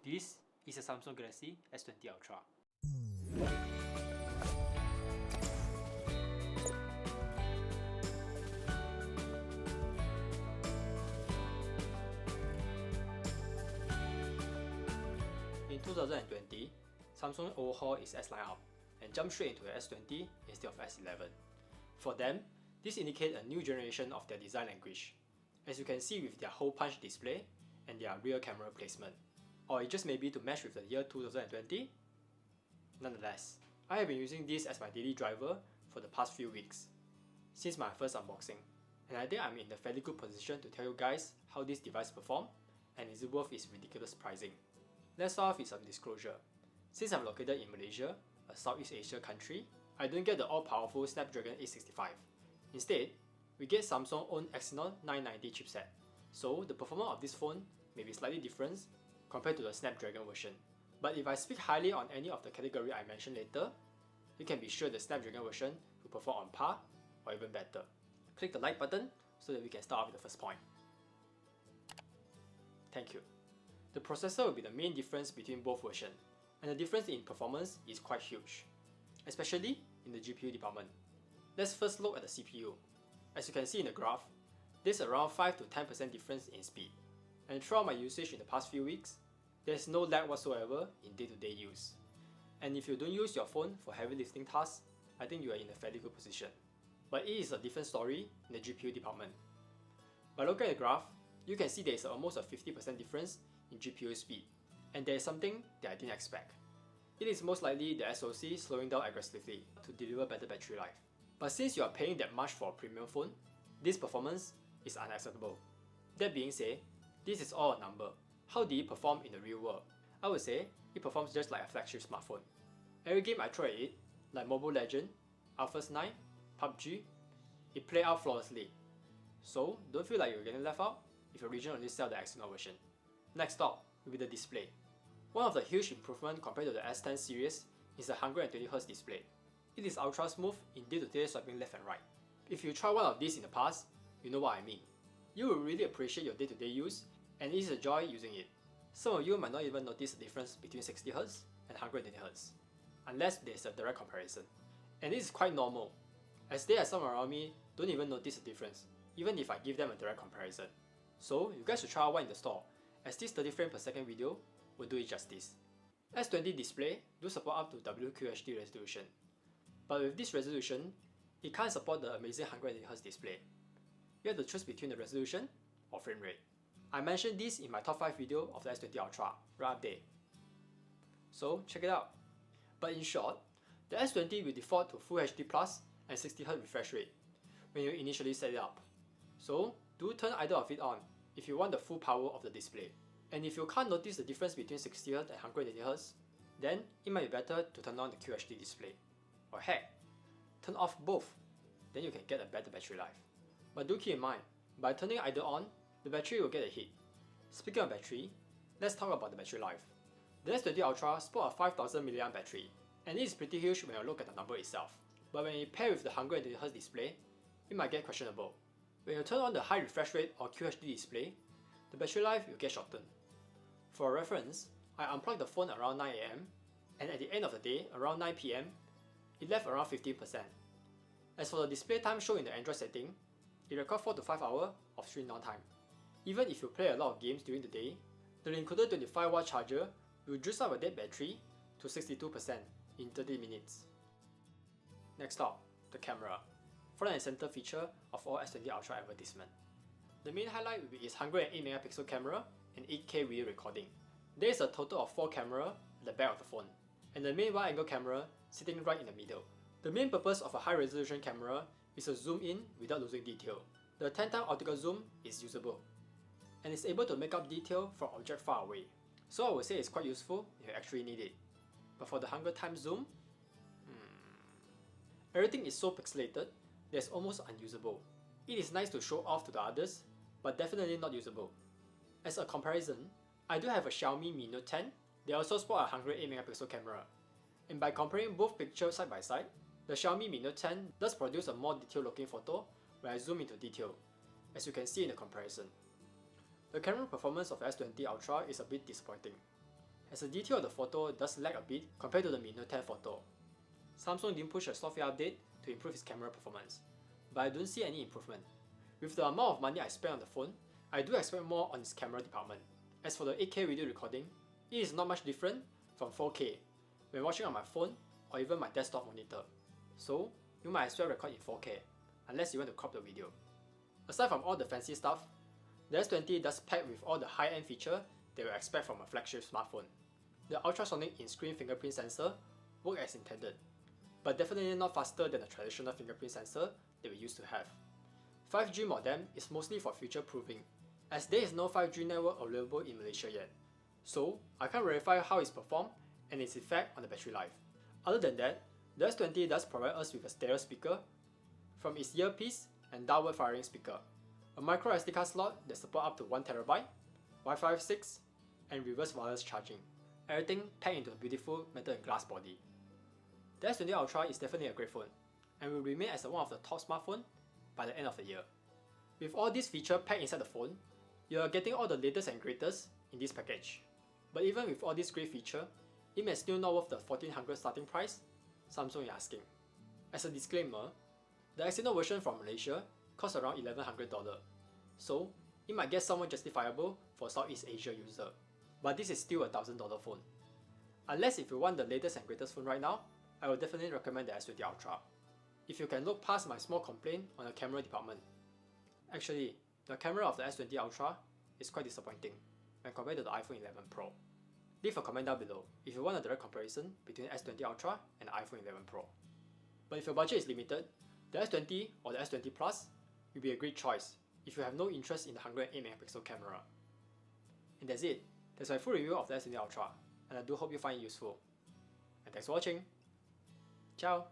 This is a Samsung Galaxy S20 Ultra. In 2020, Samsung overhauled its S lineup and jumped straight into the S20 instead of S11. For them, this indicates a new generation of their design language, as you can see with their hole punch display and their rear camera placement. Or it just may be to match with the year 2020? Nonetheless, I have been using this as my daily driver for the past few weeks, since my first unboxing, and I think I'm in a fairly good position to tell you guys how this device performs and is it worth its ridiculous pricing. Let's start off with some disclosure. Since I'm located in Malaysia, a Southeast Asia country, I don't get the all-powerful Snapdragon 865. Instead, we get Samsung's own Exynon 990 chipset, so the performance of this phone may be slightly different compared to the Snapdragon version. But if I speak highly on any of the category I mention later, you can be sure the Snapdragon version will perform on par or even better. Click the like button so that we can start off with the first point. Thank you. The processor will be the main difference between both versions, and the difference in performance is quite huge, especially in the GPU department. Let's first look at the CPU. As you can see in the graph, there's around 5 to 10% difference in speed, and throughout my usage in the past few weeks, there's no lag whatsoever in day-to-day use. And if you don't use your phone for heavy lifting tasks, I think you are in a fairly good position. But it is a different story in the GPU department. By looking at the graph, you can see there is almost a 50% difference in GPU speed, and there is something that I didn't expect. It is most likely the SoC slowing down aggressively to deliver better battery life. But since you are paying that much for a premium phone, this performance is unacceptable. That being said, this is all a number. How did it perform in the real world? I would say it performs just like a flagship smartphone. Every game I throw at it, like Mobile Legends, Alpha's 9, PUBG, it plays out flawlessly. So don't feel like you're getting left out if your region only sells the Exynon version. Next up will be the display. One of the huge improvements compared to the S10 series is the 120Hz display. It is ultra smooth in day-to-day swiping left and right. If you try one of these in the past, you know what I mean. You will really appreciate your day-to-day use, and it is a joy using it. Some of you might not even notice the difference between 60Hz and 120Hz, unless there is a direct comparison. And this is quite normal, as there are some around me don't even notice the difference, even if I give them a direct comparison. So you guys should try out one in the store, as this 30 frames per second video will do it justice. S20 display do support up to WQHD resolution, but with this resolution, it can't support the amazing 120Hz display. You have to choose between the resolution or frame rate. I mentioned this in my top 5 video of the S20 Ultra right up there, so check it out. But in short, the S20 will default to Full HD Plus and 60Hz refresh rate when you initially set it up. So do turn either of it on if you want the full power of the display. And if you can't notice the difference between 60Hz and 120Hz, then it might be better to turn on the QHD display. Or heck, turn off both, then you can get a better battery life. But do keep in mind, by turning either on, the battery will get a hit. Speaking of battery, let's talk about the battery life. The S20 Ultra sports a 5000 mAh battery, and it is pretty huge when you look at the number itself. But when you pair with the 120Hz display, it might get questionable. When you turn on the high refresh rate or QHD display, the battery life will get shortened. For reference, I unplugged the phone around 9 AM, and at the end of the day, around 9 PM, it left around 15%. As for the display time shown in the Android setting, it records 4 to 5 hours of screen downtime. Even if you play a lot of games during the day, the included 25W charger will juice up a dead battery to 62% in 30 minutes. Next up, the camera, front and center feature of all S20 Ultra advertisement. The main highlight will be its 108MP camera and 8K video recording. There is a total of 4 cameras at the back of the phone, and the main wide-angle camera sitting right in the middle. The main purpose of a high-resolution camera is to zoom in without losing detail. The 10x optical zoom is usable, and is able to make up detail from objects far away. So I would say it's quite useful if you actually need it. But for the 100x zoom, everything is so pixelated that it's almost unusable. It is nice to show off to the others, but definitely not usable. As a comparison, I do have a Xiaomi Mi Note 10. They also sport a 108MP camera. And by comparing both pictures side by side, the Xiaomi Mi Note 10 does produce a more detailed looking photo when I zoom into detail, as you can see in the comparison. The camera performance of S20 Ultra is a bit disappointing. as the detail of the photo does lag a bit compared to the Mi Note 10 photo. Samsung didn't push a software update to improve its camera performance, but I don't see any improvement. With the amount of money I spent on the phone, I do expect more on its camera department. As for the 8K video recording, it is not much different from 4K when watching on my phone or even my desktop monitor. So, you might as well record in 4K, unless you want to crop the video. Aside from all the fancy stuff, the S20 does pack with all the high-end features that you expect from a flagship smartphone. The ultrasonic in-screen fingerprint sensor works as intended, but definitely not faster than the traditional fingerprint sensor that we used to have. 5G modem is mostly for future proofing, as there is no 5G network available in Malaysia yet, so I can't verify how it's performed and its effect on the battery life. Other than that, the S20 does provide us with a stereo speaker from its earpiece and downward firing speaker, a micro SD card slot that supports up to 1TB, Wi-Fi 6, and reverse wireless charging, everything packed into a beautiful metal and glass body. The S20 Ultra is definitely a great phone, and will remain as one of the top smartphones by the end of the year. With all these features packed inside the phone, you are getting all the latest and greatest in this package. But even with all these great features, it may still not worth the 1400 starting price Samsung is asking. As a disclaimer, the external version from Malaysia costs around $1,100, so it might get somewhat justifiable for Southeast Asia user, but this is still a $1,000 phone. Unless if you want the latest and greatest phone right now, I would definitely recommend the S20 Ultra. If you can look past my small complaint on the camera department. Actually, the camera of the S20 Ultra is quite disappointing when compared to the iPhone 11 Pro. Leave a comment down below if you want a direct comparison between the S20 Ultra and the iPhone 11 Pro. But if your budget is limited, the S20 or the S20 Plus will be a great choice if you have no interest in the 108MP camera. And that's it. That's my full review of the S20 Ultra, and I do hope you find it useful. And thanks for watching. Ciao!